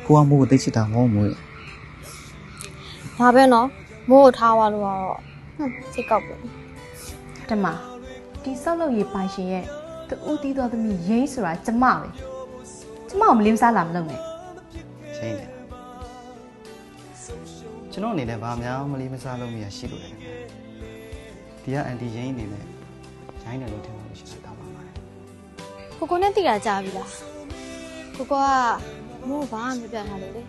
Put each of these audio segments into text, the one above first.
ကိုကမိုးကိုသိချစ်တာမဟုတ်မို့ရဲ့ ဒါပဲနော်မိုးကိုထားသွားလို့ကတော့စိတ်ကောက်ပဲ တမဒီဆောက်လုပ်ရေးပိုင်ရှင်ရဲ့တူဦးတီးတော်သမီးရင်းဆိုတာကျမပဲကျမကိုမလေးမစားလာမလုပ်နဲ့ ချင်းတယ်ကျွန်တော်အနေနဲ့ဘာများမလေးမစားလို့မရရှိလို့လေဒီကအန်တီရင်းအနေနဲ့ရိုင်းတယ်လို့ထင်လို့ရှိတာပါပါတယ် ကိုကိုနဲ့တည်တာကြားပြီလားကိုကမိုးဘာမှမပြတ်ထားလို့လေ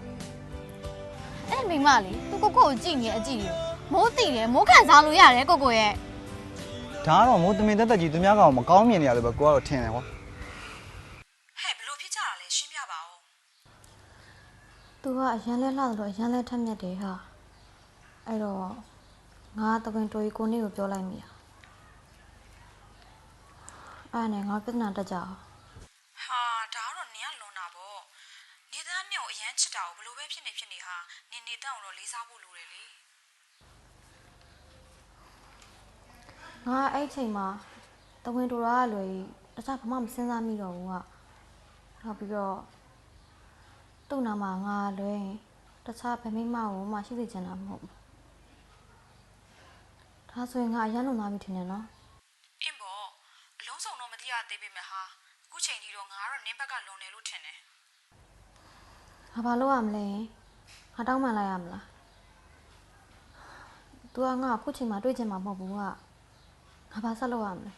အဲ့မိမလေးသူကိုကိုကြည့်နေအကြည့်ကိုမိုးတည်တယ်မိုးခံစားလို့ရတယ်ကိုကိုရဲ့ ဒါကတော့မိုးတမင်တက်တက်ကြီးသူများကောင်မကောင်းမြင်နေရတယ်ပဲကိုကတော့ထင်တယ်ဟော ဟဲ့ဘလို့ဖြစ်ကြတာလဲရှင်းပြပါဦး သူကအရန်လဲလှတယ်လို့အရန်လဲထက်မြက်တယ်ဟာအဲ့တော့ငါတပင်တော်ကြီးကိုနေကိုပြောလိုက်မိရအဲ့နဲ့ငါပြဿနာတက်ကြအောင် ဟာဒါကတော့နင်ကလွန်တာပေါ့နေသားမြောင်အရန်ချစ်တာကိုဘလို့ပဲဖြစ်နေဟာနင်နေတန်းကိုတော့လေးစားဖို့လိုတယ်လေ ငါအဲ့ချိန်မှာတဝင်းတူရာကလွယ်တခြားဘာမှမစဉ်းစားမိတော့ဘူးကနောက်ပြီးတော့သူ့နာမှာငါလွယ်တခြားဗမိမကိုမှရှိစေချင်တာမဟုတ်ဘူးဒါဆိုရင်ငါအရန်လုံသားပြီထင်တယ်နော် အင်းပေါ့အလုံးစုံတော့မသိရသေးပေမဲ့ဟာအခုချိန်ကြီးတော့ငါကတော့နင်ဘက်ကလွန်တယ်လို့ထင်တယ် ငါဘာလုပ်ရမလဲငါတောင်းပန်လိုက်ရမလား तू ကငါအခုချိန်မှာတွေ့ချင်မှာမဟုတ်ဘူးကငါဘာဆက်လုပ်ရမလဲ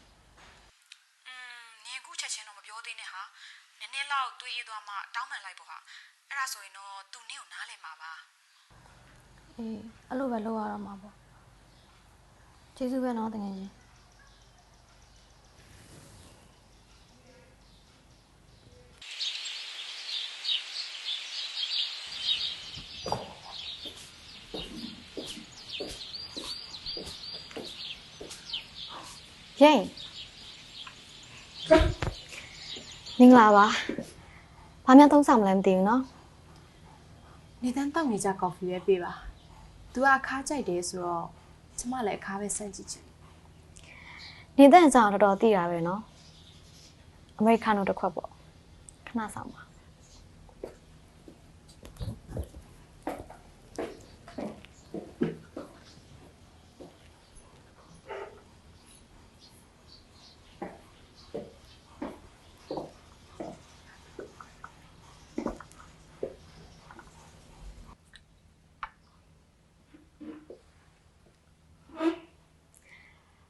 နင်အခုချက်ချင်းတော့မပြောသေးနဲ့ဟာနည်းနည်းလောက်တွေးအေးသွားမှတောင်းပန်လိုက်ပေါ့ဟာအဲ့ဒါဆိုရင်တော့သူနင့်ကိုနားလည်မှာပါ အေးအဲ့လိုပဲလုပ်ရတော့မှာပေါ့ကျေးဇူးပဲနော်တကယ်ချင်း ရင်မင်္ဂလာပါဘာမှသုံးဆောင်မလဲမသိဘူးနော် နေတန်းတောက်နေကြကော်ဖီပဲပေးပါ तू ကအခါကြိုက်တယ်ဆိုတော့ကျမလည်းအခါပဲစမ်းကြည့်ချင် နေတဲ့ကြောင်တော်တော်သိတာပဲနော်အမေရိကန်တို့တစ်ခွက်ပေါ့ခဏဆောင်ပါ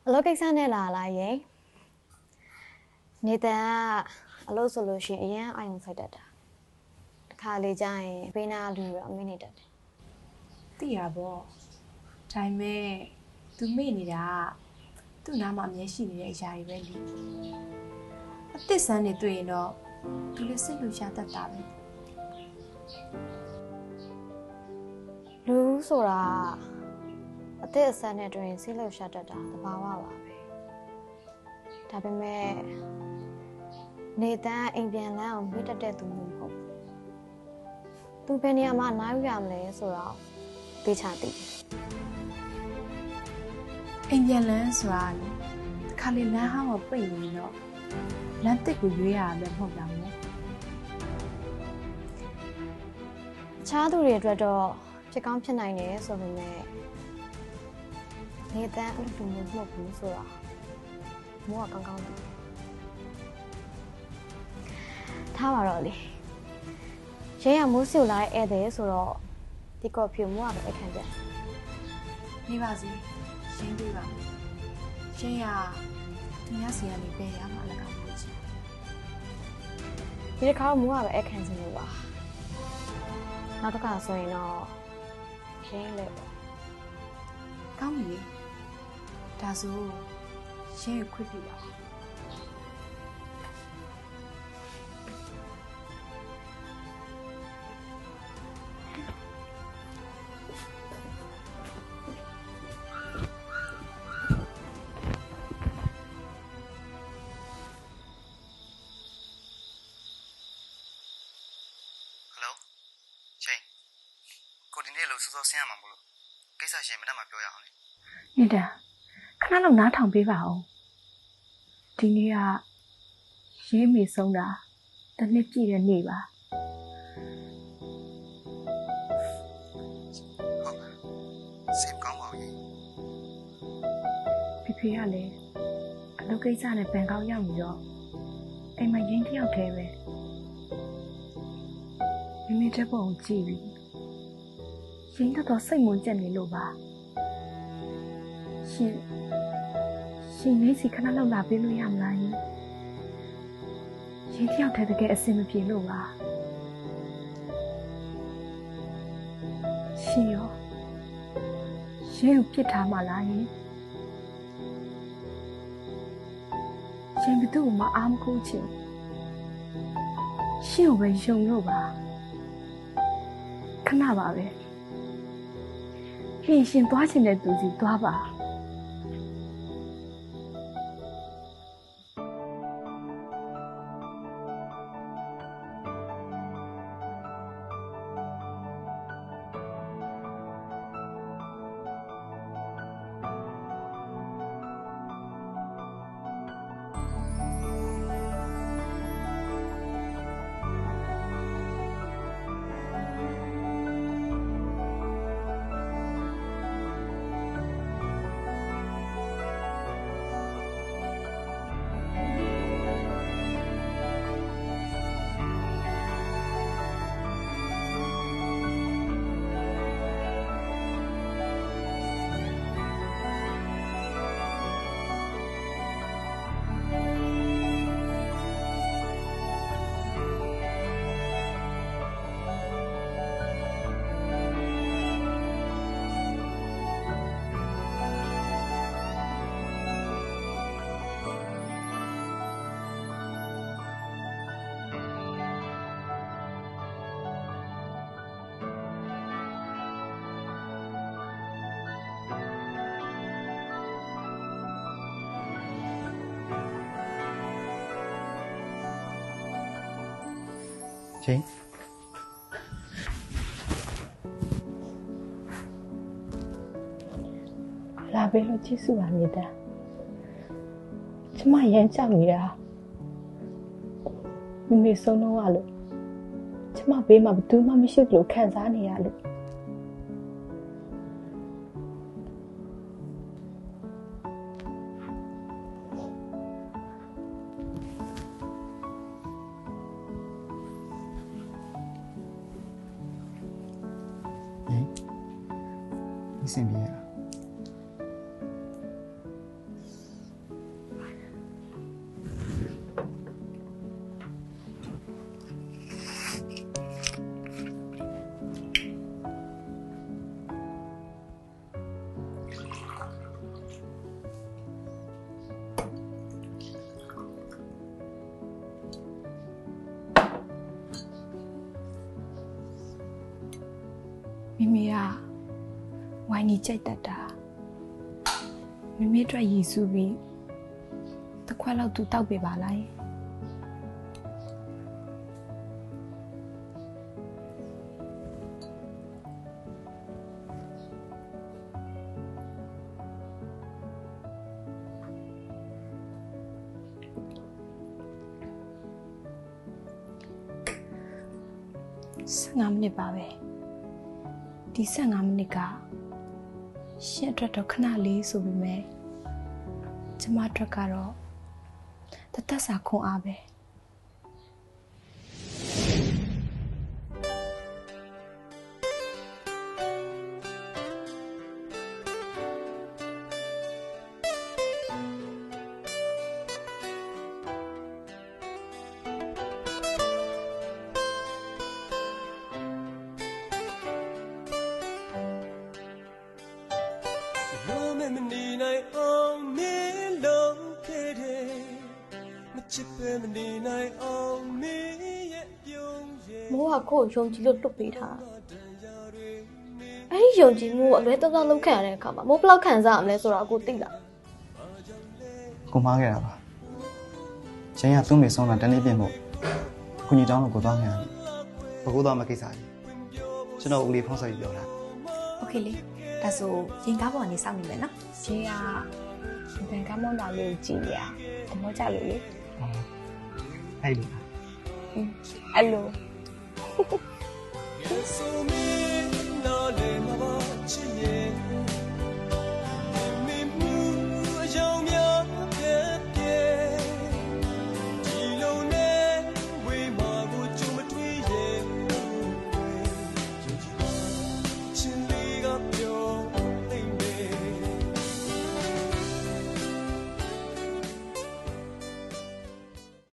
အလုပ်ကိစ္စနဲ့လာရင်နေတဲ့အလုပ်ဆိုလို့ရှိရင်အရင်အာရုံစိုက်တတ်တာတစ်ခါလေကြာရင်ဘေးနာလူရောအမေနေတတ်တယ် သိရပေါ့ဒါပေမဲ့ तू မေ့နေတာသူ့နားမှာအမြဲရှိနေတဲ့အရာတွေပဲလေအသစ်ဆန်းနေတွေ့ရင်တော့ तू လည်းစိတ်လူရှာတတ်တာပဲ လူဆိုတာအသက်အဆန်းနဲ့တွင်ဆေးလို့ရှာတတ်တာသဘာဝပါပဲဒါပေမဲ့နေတန်းအိမ်ပြန်လန်းအောင်မြင့်တက်တဲ့သူမျိုးမဟုတ်ဘူးသူဘယ်နေရာမှာနားယူရမလဲဆိုတော့သိချသိတယ် အိမ်ပြန်လန်းဆိုတာလေတစ်ခါလေလမ်းဟောင်းကိုပိတ်နေတော့လမ်းတစ်ကိုရွေးရမှာမဟုတ်လားမို့ အခြားသူတွေအတွက်တော့ဖြစ်ကောင်းဖြစ်နိုင်တယ်ဆိုပေမဲ့နေတန်းအဲ့လိုမျိုးမဟုတ်ဘူးဆိုတော့မိုးကကောင်းကောင်းသိတယ်ထားပါတော့လေရဲရမိုးစီကိုလာတဲ့ဧည့်သည်ဆိုတော့ဒီကော်ဖီမိုးကပဲအခန့်ပြ နေပါစေရှင်းပြပါမယ်ရှင်းရသူများစီကနေပဲရမှာလည်းကောင်းလို့ချင် ဒီတစ်ခါတော့မိုးကပဲအခန့်စင်လို့ပါနောက်တစ်ခါဆိုရင်တော့ရှင်းလေပေါ့ ကောင်းပြီဒါဆိုရှင်းရခွင့်ပြုပါ ဟယ်လိုချိန်ကိုဒီနေ့ လို့စောစောဆင်းရမှာမလို့ကိစ္စရှင်မတတ်မှပြောရအောင်လေ နေတာခဏလောက်နားထောင်ပေးပါဦးဒီနေ့ကရေးမိဆုံးတာတစ်နှစ်ပြည့်တဲ့နေ့ပါ စိတ်ကောင်းပါဘူး ဖေဖေကလည်းအလုပ်ကိစ္စနဲ့ဘန်ကောက်ရောက်နေတော့အိမ်မှာရင်းတစ်ယောက်တည်းပဲမိမိတဲ့ပုံကိုကြည့်ပြီးရင်းတော့စိတ်မွန်ကျက်နေလို့ပါရှင်လေးစီခဏလောက်လာပေးလို့ရမလားယင်တစ်ယောက်တည်းတကယ်အဆင်မပြေလို့ပါရှင်ရောရှင်းကိုပြစ်ထားမှလားယင်ရှင်ဘသူ့ကိုမအားမကိုးချင်ရှင်းကိုပဲယုံလို့ပါခဏပါပဲရှင်သွားချင်တဲ့သူစီသွားပါချင်း လာပေးလို့ကျေးဇူးပါနေတာကျမရမ်းကြောက်နေတာမိမိဆုံးတော့ရလို့ကျမဘေးမှာဘယ်သူမှမရှိဘူးလို့ခံစားနေရလို့ဒီစင်ပြေရ မိမိကဝိုင်းကြီးကြိုက်တတ်တာမိမိအတွက်ရည်စူးပြီးတစ်ခွက်လောက်သူတောက်ပေးပါလား15 မိနစ်ပါပဲဒီ15 မိနစ်ကရှင့်အတွက်တော့ခဏလေးဆိုပေမဲ့ကျမအတွက်ကတော့တသက်စာခွန်အားပဲမိုးကကိုယ်ယုံကြည်လို့လွတ်ပေးထားအဲ့ဒီယုံကြည်မှုကိုအလွဲသုံးစားလုပ်ခံရတဲ့အခါမှာမိုးဘယ်လောက်ခံစားရမလဲဆိုတာကိုသိလား ကိုမားခဲ့တာပါချင်းကသူ့မိဆုံးတာတနေ့ပြည့်မို့အခုညီတောင်းလို့ကိုသွားခဲ့ရတယ်ဘကိုသွားမကိစ္စကြီးကျွန်တော်ဦးလေးဖုန်းဆက်ပြီးပြောတာ โอเคလေဒါဆိုရင်ကားပေါ်ကနေစောင့်နေမယ်နော် ကြီးကဘန်ကမောင်းတာလေးကိုကြည့်ရသဘောကျလို့လေ အဲ့လို အဲ့လို Yes, so many